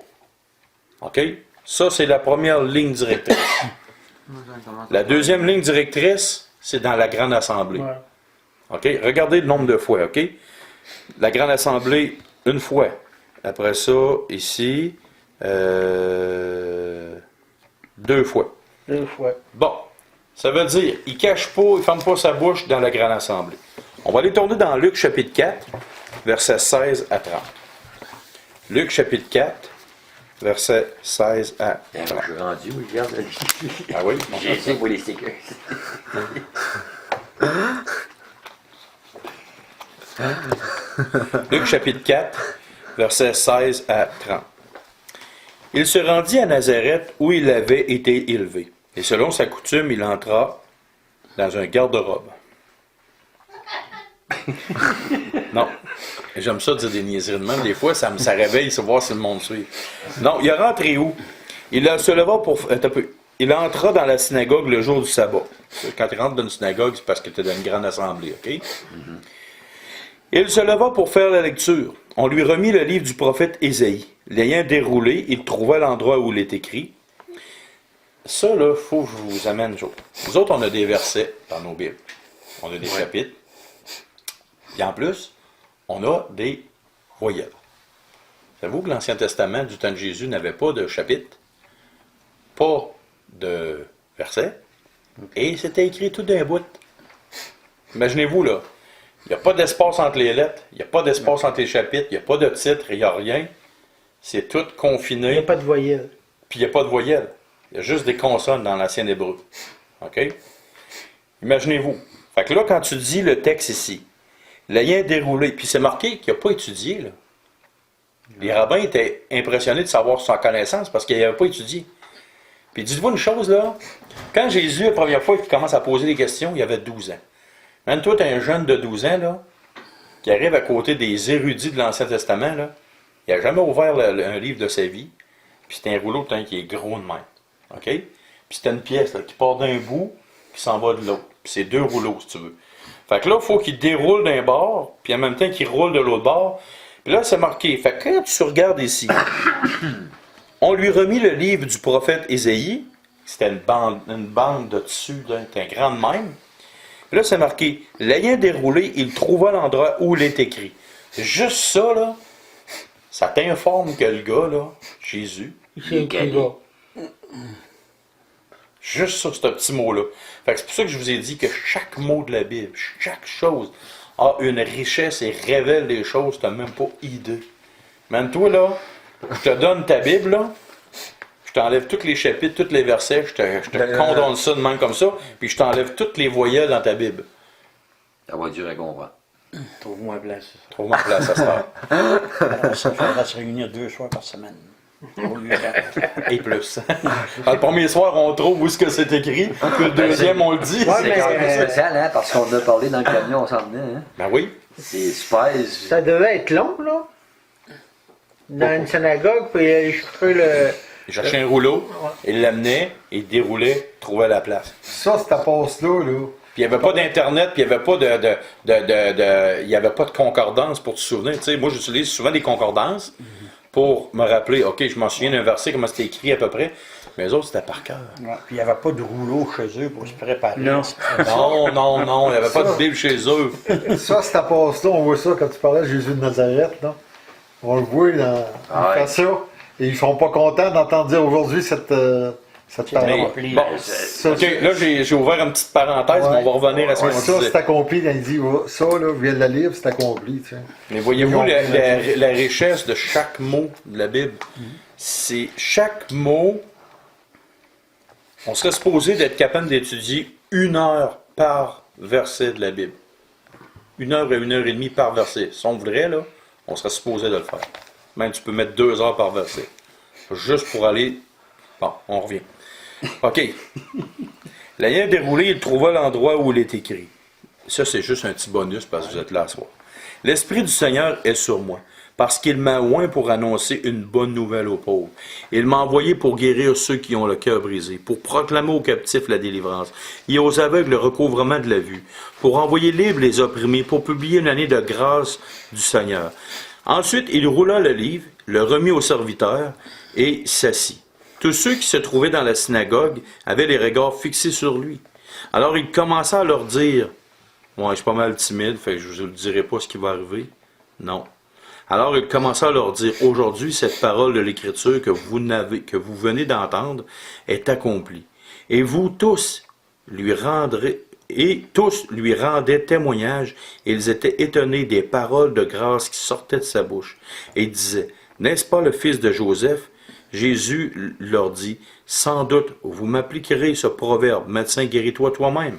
S1: OK? Ça, c'est la première ligne directrice. La deuxième ligne directrice, c'est dans la grande assemblée.
S3: Ouais.
S1: OK? Regardez le nombre de fois, OK? La grande assemblée, une fois. Après ça, ici, 2 fois.
S3: 2 fois.
S1: Bon, ça veut dire, il ne cache pas, il ne ferme pas sa bouche dans la grande assemblée. On va aller tourner dans Luc chapitre 4, versets 16 à 30. Luc chapitre 4, versets 16 à
S2: Je
S1: 30.
S2: suis rendu, oui, regarde.
S1: Ah oui?
S2: J'ai essayé pour les stickers.
S1: Luc chapitre 4, versets 16 à 30. Il se rendit à Nazareth où il avait été élevé. Et selon sa coutume, il entra dans un garde-robe. Non. J'aime ça dire des niaiseries de même. Des fois, ça réveille, se voir si le monde suit. Non, il est rentré où? Il se leva pour... Il entra dans la synagogue le jour du sabbat. Quand tu rentres dans une synagogue, c'est parce que tu es dans une grande assemblée, OK? Il se leva pour faire la lecture. On lui remit le livre du prophète Ésaïe. L'ayant déroulé, il trouva l'endroit où il est écrit. Ça, là, il faut que je vous amène une chose. Nous autres, on a des versets dans nos Bibles. On a des chapitres. Et en plus, on a des voyelles. Savez-vous que l'Ancien Testament, du temps de Jésus, n'avait pas de chapitre, pas de versets, et c'était écrit tout d'un bout. Imaginez-vous, là, il n'y a pas d'espace entre les lettres, il n'y a pas d'espace entre les chapitres, il n'y a pas de titre, il n'y a rien. C'est tout
S3: Il
S1: confiné.
S3: n'y a pas de voyelle.
S1: Puis il n'y a pas de voyelles. Il y a juste des consonnes dans l'ancien hébreu. OK? Imaginez-vous. Fait que là, quand tu dis le texte ici, l'ayant déroulé, puis c'est marqué qu'il n'a pas étudié, là. Les rabbins étaient impressionnés de savoir sa connaissance parce qu'il n'avait pas étudié. Puis dites-vous une chose, là. Quand Jésus, la première fois qu'il commence à poser des questions, il avait 12 ans. Même toi, tu es un jeune de 12 ans, là, qui arrive à côté des érudits de l'Ancien Testament, là. Il n'a jamais ouvert un livre de sa vie. Puis c'est un rouleau qui est gros de même. OK? Puis c'est une pièce là, qui part d'un bout, qui s'en va de l'autre. Puis c'est 2 rouleaux, si tu veux. Fait que là, il faut qu'il déroule d'un bord, puis en même temps qu'il roule de l'autre bord. Puis là, c'est marqué. Fait que quand tu regardes ici, on lui remit le livre du prophète Ésaïe. C'était une bande de dessus, c'était un grand même. Puis là, c'est marqué. L'ayant déroulé, il trouva l'endroit où il est écrit. Juste ça, là, ça t'informe que le gars, là, Jésus,
S3: Il s'est écrit là.
S1: juste sur ce petit mot-là. Fait que c'est pour ça que je vous ai dit que chaque mot de la Bible, chaque chose, a une richesse et révèle des choses que tu n'as même pas idée. Même toi, là, je te donne ta Bible, là, je t'enlève tous les chapitres, tous les versets, je te condamne ça de même comme ça, puis je t'enlève toutes les voyelles dans ta Bible.
S2: Ça va être dur à comprendre.
S7: Trouve-moi place.
S1: Trouve-moi place à ça.
S5: Alors, ça faudra se réunir 2 soirs par semaine. Pour lui
S1: Et plus. Le premier soir, on trouve où est-ce que c'est écrit, puis le deuxième, on le dit.
S3: Ouais,
S2: C'est
S3: mais,
S2: quand même spécial, hein, parce qu'on a parlé dans le camion, on s'en venait. Hein.
S1: Ben oui.
S2: C'est super.
S3: ça devait être long, là. Dans une synagogue, puis aller chercher le.
S1: Il cherchait un rouleau, il l'amenait, il déroulait, trouvait la place.
S4: Ça, cette passe-là, là.
S1: Puis il n'y avait pas d'Internet, puis il n'y avait pas il y avait pas de concordance pour te souvenir. Tu sais, moi, j'utilise souvent des concordances pour me rappeler, OK, je m'en souviens d'un verset, comment c'était écrit à peu près. Mais les autres, c'était par cœur.
S5: Ouais, puis il n'y avait pas de rouleau chez eux pour se préparer.
S7: Non.
S1: Non, il n'y avait pas de Bible chez eux.
S4: Ça, cette passe-là, on voit ça quand tu parlais de Jésus de Nazareth, là. On le voit, là.
S2: Ah ouais.
S4: Il fait ça. Et ils sont pas contents d'entendre dire aujourd'hui cette parole.
S1: Mais, bon, OK, là, j'ai ouvert une petite parenthèse, mais on va revenir à ce qu'on
S4: Ça,
S1: disait.
S4: c'est accompli. Quand il dit ça, là, vient de la lire, c'est accompli. Tu sais.
S1: Mais voyez-vous la richesse de chaque mot de la Bible? C'est chaque mot, on serait supposé d'être capable d'étudier 1 heure par verset de la Bible. 1 heure et 1 heure et demie par verset. Si on voudrait, là, on serait supposé de le faire. Même tu peux mettre 2 heures par verset. Juste pour aller... Bon, on revient. OK. L'ayant déroulé, il trouva l'endroit où il est écrit. Ça, c'est juste un petit bonus parce que vous êtes là à soir. L'Esprit du Seigneur est sur moi, parce qu'il m'a oint pour annoncer une bonne nouvelle aux pauvres. Il m'a envoyé pour guérir ceux qui ont le cœur brisé, pour proclamer aux captifs la délivrance, et aux aveugles le recouvrement de la vue, pour envoyer libres les opprimés, pour publier une année de grâce du Seigneur. Ensuite, il roula le livre, le remit au serviteur, et s'assit. Tous ceux qui se trouvaient dans la synagogue avaient les regards fixés sur lui. Alors il commença à leur dire, « Moi, je suis pas mal timide, fait que je ne vous dirai pas ce qui va arriver. » Non. Alors il commença à leur dire, « Aujourd'hui, cette parole de l'Écriture que vous venez d'entendre est accomplie. Et vous tous lui rendaient témoignage, et ils étaient étonnés des paroles de grâce qui sortaient de sa bouche. Et ils disaient, « N'est-ce pas le fils de Joseph? » Jésus leur dit, « Sans doute, vous m'appliquerez ce proverbe, « Médecin, guéris-toi toi-même. »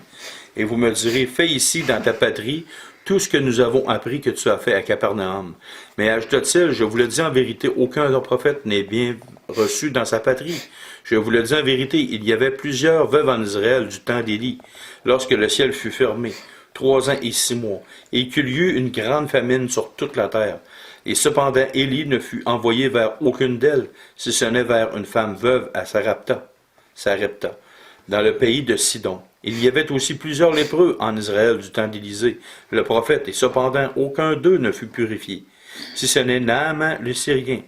S1: Et vous me direz, « Fais ici, dans ta patrie, tout ce que nous avons appris que tu as fait à Capernaum. » Mais ajouta-t-il, « Je vous le dis en vérité, aucun prophète n'est bien reçu dans sa patrie. Je vous le dis en vérité, il y avait plusieurs veuves en Israël du temps d'Élie, lorsque le ciel fut fermé, 3 ans et 6 mois, et qu'il y eut une grande famine sur toute la terre. Et cependant, Élie ne fut envoyé vers aucune d'elles, si ce n'est vers une femme veuve à Sarepta, dans le pays de Sidon. Il y avait aussi plusieurs lépreux en Israël du temps d'Élisée, le prophète, et cependant aucun d'eux ne fut purifié, si ce n'est Naaman le Syrien.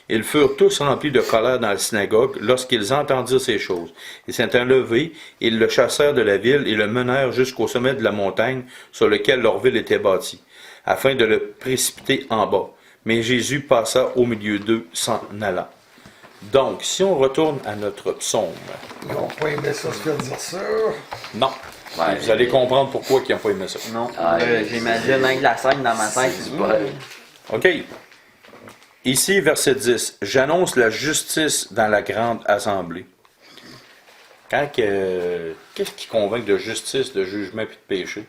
S1: Ils furent tous remplis de colère dans la synagogue lorsqu'ils entendirent ces choses. Ils s'étant levés, ils le chassèrent de la ville et le menèrent jusqu'au sommet de la montagne sur lequel leur ville était bâtie, afin de le précipiter en bas. Mais Jésus passa au milieu d'eux s'en allant. Donc, si on retourne à notre psaume,
S4: Ils n'ont pas aimé ça, se faire dire ça.
S1: non.
S2: Ouais.
S1: Vous allez comprendre pourquoi ils n'ont pas aimé ça.
S7: Non,
S2: Ah,
S7: j'imagine avec la scène dans ma tête.
S2: C'est super.
S1: OK. Ici, verset 10. J'annonce la justice dans la grande assemblée. Qu'est-ce qui convainc de justice, de jugement et de péché?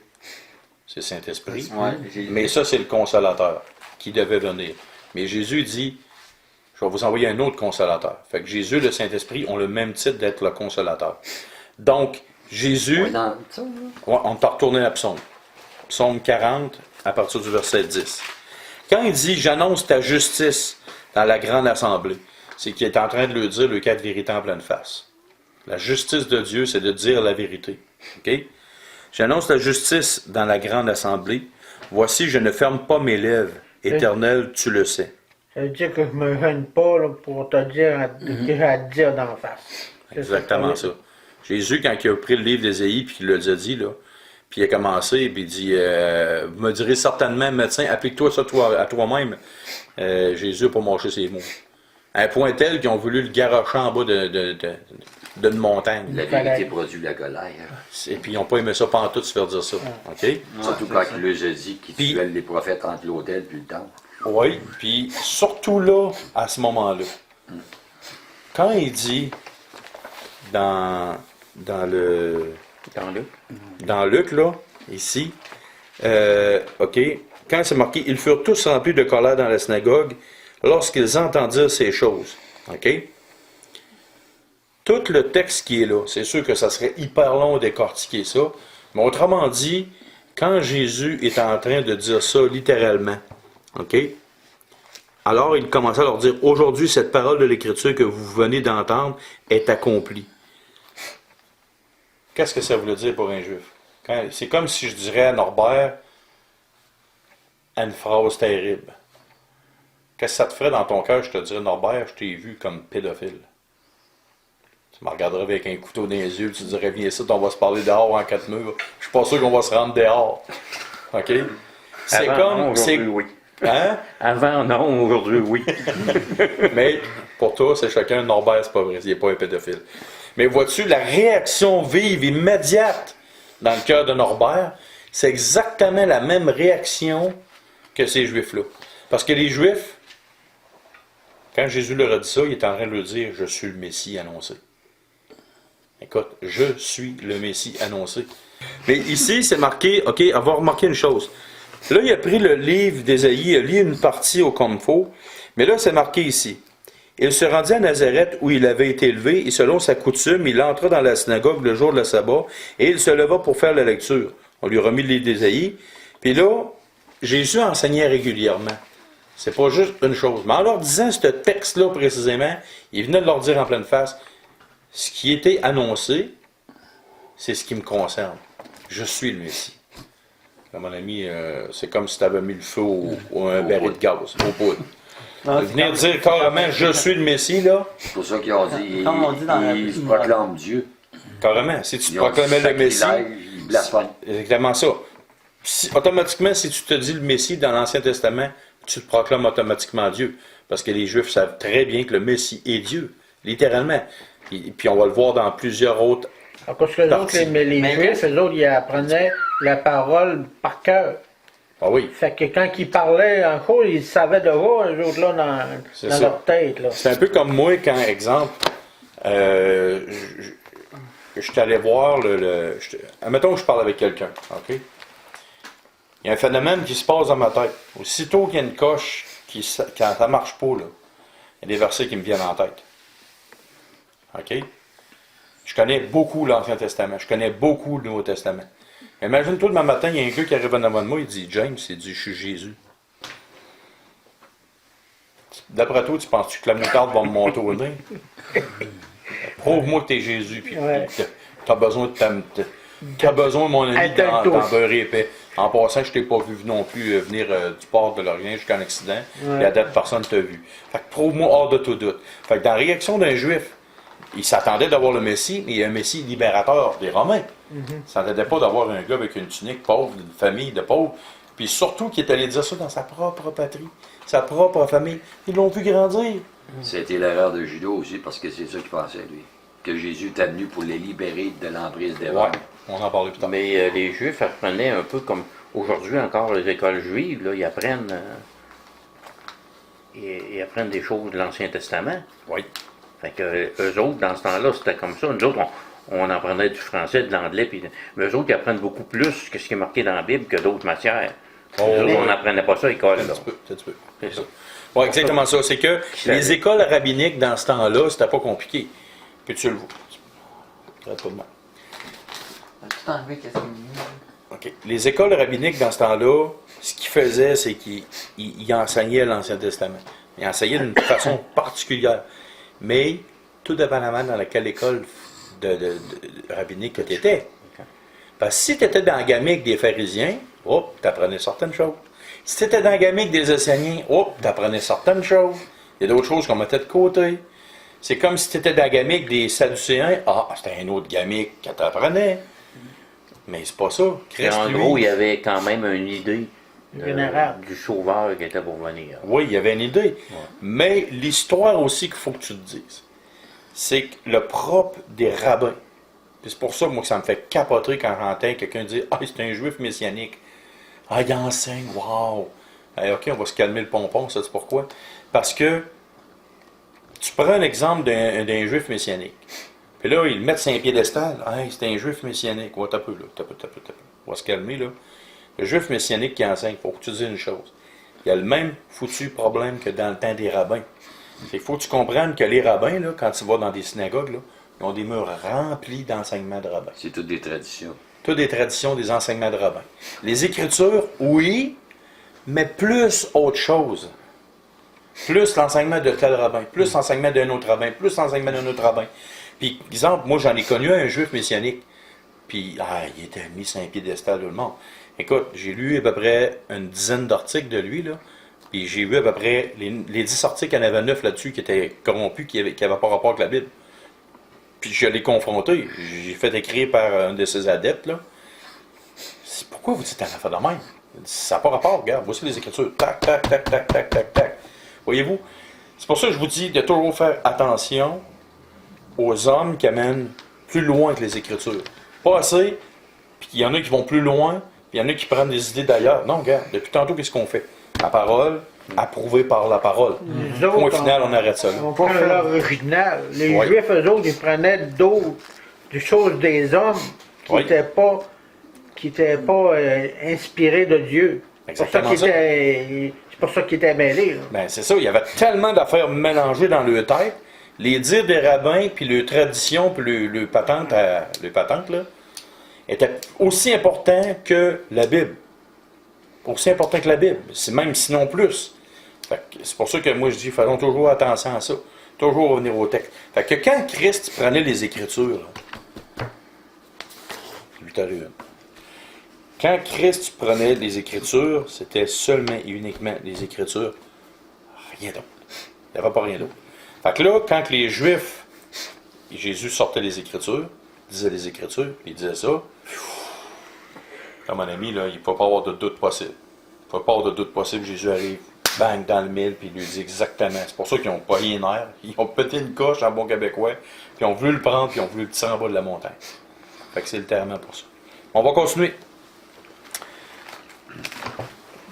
S1: C'est Saint-Esprit.
S7: Ouais,
S1: Mais ça, c'est le consolateur qui devait venir. Mais Jésus dit, je vais vous envoyer un autre consolateur. Fait que Jésus et le Saint-Esprit ont le même titre d'être le consolateur. Donc, Jésus...
S2: Ouais, dans ça, là.
S1: Ouais, on t'a retourné à Psaume. Psaume 40, à partir du verset 10. Quand il dit « J'annonce ta justice dans la grande assemblée », c'est qu'il est en train de lui dire le 4 vérités en pleine face. La justice de Dieu, c'est de dire la vérité. OK? J'annonce la justice dans la grande assemblée. Voici, je ne ferme pas mes lèvres. Éternel, tu le sais.
S3: Ça veut dire que je me gêne pas là, pour te dire ce que j'ai à te dire d'en face. C'est
S1: Exactement ça. Jésus, quand il a pris le livre d'Ésaïe, puis il l'a déjà dit, là, puis il a commencé, puis il dit, vous me direz certainement, médecin, applique-toi ça à toi-même. Jésus n'a pas mâché ses mots. À un point tel qu'ils ont voulu le garrocher en bas d'une montagne.
S2: La vérité produit la colère.
S1: Et puis ils n'ont pas aimé ça pantoute se faire dire ça. OK?
S2: Surtout quand il leur a dit qu'il
S1: Puis-
S2: tuait les prophètes entre l'autel et le temple.
S1: Oui, puis surtout là, à ce moment-là, quand il dit dans Luc, là, ici, OK, quand c'est marqué, ils furent tous remplis de colère dans la synagogue lorsqu'ils entendirent ces choses. OK? Tout le texte qui est là, c'est sûr que ça serait hyper long de décortiquer ça, mais autrement dit, quand Jésus est en train de dire ça littéralement, OK? Alors il commençait à leur dire, aujourd'hui, cette parole de l'Écriture que vous venez d'entendre est accomplie. Qu'est-ce que ça voulait dire pour un juif? C'est comme si je dirais à Norbert une phrase terrible. Qu'est-ce que ça te ferait dans ton cœur? Je te dirais, Norbert, je t'ai vu comme pédophile. Tu me regarderais avec un couteau dans les yeux, tu dirais, viens ici, on va se parler dehors en quatre murs. Je suis pas sûr qu'on va se rendre dehors. OK? C'est
S6: Avant,
S1: comme.
S6: non, aujourd'hui, oui.
S1: Hein?
S6: Avant, non, aujourd'hui, oui.
S1: Mais pour toi, c'est chacun. Norbert, c'est pas vrai. Il n'est pas un pédophile. Mais vois-tu, la réaction vive, immédiate, dans le cœur de Norbert, c'est exactement la même réaction que ces Juifs-là. Parce que les Juifs, quand Jésus leur a dit ça, il est en train de leur dire, je suis le Messie annoncé. Écoute, je suis le Messie annoncé. Mais ici, c'est marqué, OK, on va remarquer une chose. Là, il a pris le livre d'Ésaïe, il a lu une partie au comme faut, mais là, c'est marqué ici. Il se rendit à Nazareth où il avait été élevé, et selon sa coutume, il entra dans la synagogue le jour de la sabbat, et il se leva pour faire la lecture. On lui a remis le livre d'Ésaïe, puis là, Jésus enseignait régulièrement. C'est pas juste une chose. Mais en leur disant ce texte-là précisément, il venait de leur dire en pleine face, ce qui était annoncé, c'est ce qui me concerne. Je suis le Messie. Là, mon ami, c'est comme si tu avais mis le feu au un baril de gaz, au poudre. Venir dire carrément, je suis le Messie, là,
S2: C'est pour ça qu'ils ont dit,
S7: Comme on dit dans la-
S2: ils proclament Dieu.
S1: carrément, si tu
S2: Ils ont
S1: proclamais
S2: dit
S1: le Messie,
S2: sacrilège, ils blasphèment.
S1: c'est exactement ça. Automatiquement, si tu te dis le Messie dans l'Ancien Testament, tu te proclames automatiquement Dieu. Parce que les Juifs savent très bien que le Messie est Dieu, littéralement. Et puis on va le voir dans plusieurs autres.
S3: Parce que les autres, les Juifs, eux autres, ils apprenaient la parole par cœur.
S1: Ah oui,
S3: Fait que quand ils parlaient en cours, ils savaient de voir, eux autres, là,
S1: C'est
S3: dans
S1: ça.
S3: leur tête. Là.
S1: c'est un peu comme moi quand, exemple, je suis allé voir admettons que je parle avec quelqu'un, OK? Il y a un phénomène qui se passe dans ma tête. Aussitôt qu'il y a une coche, quand ça marche pas, là, il y a des versets qui me viennent en tête. OK? Je connais beaucoup l'Ancien Testament. Je connais beaucoup le Nouveau Testament. Mais imagine-toi, demain matin, il y a un gars qui arrive en avant de moi, il dit, James, il dit, je suis Jésus. D'après toi, tu penses que la moutarde va me monter au nez? Prouve-moi que tu es Jésus, puis
S3: Ouais.
S1: tu as besoin de t'as besoin, mon ami,
S3: Attends,
S1: d'en beurrer épais. En passant, je t'ai pas vu non plus venir du port de l'Orient jusqu'à un accident.
S3: Ouais.
S1: Et à date, personne ne t'a vu. Fait que prouve-moi hors de tout doute. Fait que dans la réaction d'un Juif, il s'attendait d'avoir le Messie, mais il y a un Messie libérateur des Romains. Il ne s'attendait pas d'avoir un gars avec une tunique pauvre, une famille de pauvres, puis surtout qu'il est allé dire ça dans sa propre patrie, sa propre famille. Ils l'ont vu grandir.
S2: C'était l'erreur de Judas aussi, parce que c'est ça qu'il pensait, lui. Que Jésus était venu pour les libérer de l'emprise des
S1: Ouais,
S2: Romains.
S1: on en parlait plus tard.
S6: Mais les Juifs apprenaient un peu comme aujourd'hui encore les écoles juives, là, ils apprennent ils apprennent des choses de l'Ancien Testament.
S1: Oui.
S6: Fait que eux autres, dans ce temps-là, c'était comme ça. Nous autres, on apprenait du français, de l'anglais, mais eux autres, ils apprennent beaucoup plus que ce qui est marqué dans la Bible que d'autres matières.
S1: Oh,
S6: Eux autres,
S1: oui.
S6: on n'apprenait pas ça à l'école.
S1: Un
S6: là.
S1: petit peu.
S6: C'est ça.
S1: Oui, exactement ça. C'est que
S6: savait.
S1: les écoles rabbiniques, dans ce temps-là, c'était pas compliqué. Puis tu le vois. Regarde pas de mal.
S7: As-tu enlevé qu'est-ce qu'il y a?
S1: OK. Les écoles rabbiniques, dans ce temps-là, ce qu'ils faisaient, c'est qu'ils enseignaient l'Ancien Testament. Ils enseignaient d'une façon particulière. Mais, tout dépendamment dans laquelle école de rabbinique que tu étais. Parce que si tu étais dans la gamique des pharisiens, tu apprenais certaines choses. Si tu étais dans la gamique des Océaniens, tu apprenais certaines choses. Il y a d'autres choses qu'on mettait de côté. C'est comme si tu étais dans la gamique des Sadducéens, c'était un autre gamique que tu apprenais. Mais c'est pas ça.
S6: Et en gros, il y avait quand même une idée
S3: Général.
S6: du sauveur qui était pour venir.
S1: Oui, il y avait une idée. Mais l'histoire aussi qu'il faut que tu te dises, c'est que le propre des rabbins, puis c'est pour ça moi, que ça me fait capoter quand j'entends quelqu'un dire « Ah, c'est un juif messianique. Ah, il enseigne, wow! Hey, OK, on va se calmer le pompon, ça, c'est pourquoi? Parce que tu prends un exemple d'un juif messianique. Puis là, ils le mettent sur un piédestal. Hey, c'est un juif messianique. Ouais, t'as peu, là. T'as peu. On va se calmer, là. Le juif messianique qui enseigne, il faut que tu dises une chose. Il y a le même foutu problème que dans le temps des rabbins. Il faut que tu comprennes que les rabbins, là, quand tu vas dans des synagogues, là, ils ont des murs remplis d'enseignements de rabbins.
S2: C'est toutes des traditions.
S1: Toutes des traditions, des enseignements de rabbins. Les Écritures, oui, mais plus autre chose. Plus l'enseignement de tel rabbin, plus l'enseignement d'un autre rabbin, plus l'enseignement d'un autre rabbin. Puis, exemple, moi, j'en ai connu un juif messianique. Puis, il était mis sur un piédestal tout le monde. Écoute, j'ai lu à peu près une dizaine d'articles de lui, là. Puis, j'ai vu à peu près les 10 articles, il y en avait 9 là-dessus qui étaient corrompus, qui n'avaient pas rapport avec la Bible. Puis, je l'ai confronté. J'ai fait écrire par un de ses adeptes, là. C'est pourquoi vous dites un affaire de même? Ça n'a pas rapport, regarde. Voici les Écritures. Tac, tac, tac, tac, tac, tac, tac. Voyez-vous? C'est pour ça que je vous dis de toujours faire attention aux hommes qui amènent plus loin que les Écritures. Pas assez, puis il y en a qui vont plus loin, puis il y en a qui prennent des idées d'ailleurs. Non, regarde, depuis tantôt, qu'est-ce qu'on fait? La parole, approuvée par la parole.
S3: Nous autres,
S1: Point final, on arrête ça là.
S3: On prend l'original. Les
S1: Oui.
S3: Juifs, eux autres, ils prenaient des choses des hommes qui
S1: Oui.
S3: n'étaient pas inspirés de Dieu.
S1: Exactement ça.
S3: C'est pour ça qu'ils étaient mêlés. Là.
S1: Ben, c'est ça, il y avait tellement d'affaires mélangées dans leur tête. Les dires des rabbins, puis leur tradition, puis le patente, là, étaient aussi importants que la Bible. Aussi important que la Bible. C'est même sinon plus. Fait que c'est pour ça que moi je dis, faisons toujours attention à ça. Toujours revenir au texte. Fait que quand Christ prenait les Écritures, là, 8h01. Quand Christ prenait les Écritures, c'était seulement et uniquement les Écritures. Rien d'autre. Il n'y avait pas rien d'autre. Fait que là, quand les Juifs, et Jésus sortait les Écritures, disait les Écritures, il disait ça, là, mon ami, là, il ne peut pas avoir de doute possible. Il ne peut pas avoir de doute possible. Jésus arrive, bang, dans le mille, puis il lui dit exactement. C'est pour ça qu'ils n'ont pas rien nerf. Ils ont pété une coche en bon québécois, puis ils ont voulu le prendre, puis ils ont voulu le tirer en bas de la montagne. Fait que c'est littéralement pour ça. On va continuer.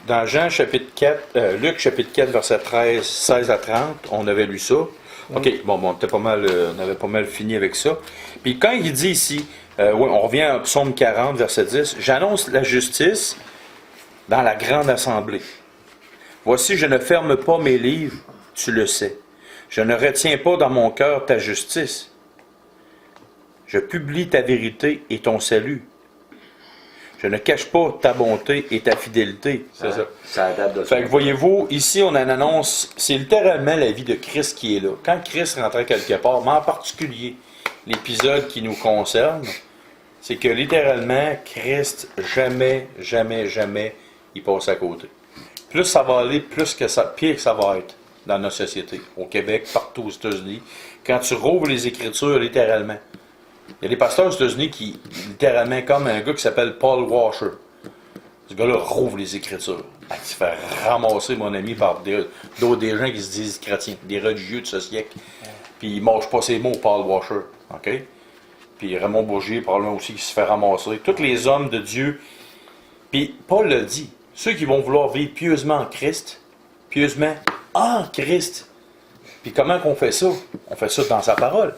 S1: Dans Jean chapitre 4, Luc chapitre 4, verset 16 à 30, on avait lu ça. OK, bon, on avait pas mal fini avec ça. Puis quand il dit ici, on revient à Psaume 40, verset 10, « J'annonce la justice dans la grande assemblée. Voici, je ne ferme pas mes livres, tu le sais. Je ne retiens pas dans mon cœur ta justice. Je publie ta vérité et ton salut. Je ne cache pas ta bonté et ta fidélité. » C'est ça.
S2: Ça adapte de
S1: Fait que voyez-vous, ici on en annonce, c'est littéralement la vie de Christ qui est là. Quand Christ rentrait quelque part, mais en particulier l'épisode qui nous concerne, c'est que littéralement, Christ, jamais, il passe à côté. Plus ça va aller, pire que ça va être dans notre société, au Québec, partout aux États-Unis. Quand tu rouvres les Écritures, littéralement, il y a des pasteurs aux États-Unis qui, littéralement, comme un gars qui s'appelle Paul Washer. Ce gars-là rouvre les Écritures. Il se fait ramasser, mon ami, par d'autres des gens qui se disent chrétiens, des religieux de ce siècle. Puis il ne mange pas ses mots, Paul Washer. OK? Puis Raymond Bourgier, probablement aussi, qui se fait ramasser. Tous les hommes de Dieu. Puis Paul le dit, ceux qui vont vouloir vivre pieusement en Christ. Puis comment qu'on fait ça? On fait ça dans sa parole.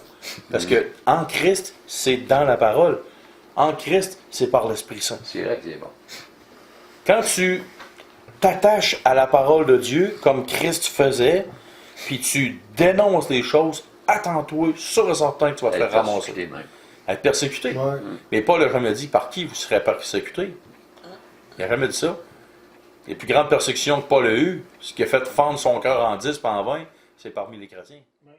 S1: Parce que en Christ, c'est dans la parole. En Christ, c'est par l'Esprit Saint.
S2: C'est vrai que c'est bon.
S1: Quand tu t'attaches à la parole de Dieu, comme Christ faisait, puis tu dénonces les choses, attends-toi, sûr et certain que tu vas te faire ramasser.
S2: Même.
S1: Être persécuté.
S4: Ouais.
S1: Mais Paul n'a jamais dit par qui vous serez persécuté. Il n'a jamais dit ça. Les plus grandes persécutions que Paul a eues, ce qui a fait fendre son cœur en 10 pas en 20, c'est parmi les chrétiens.
S3: Oui.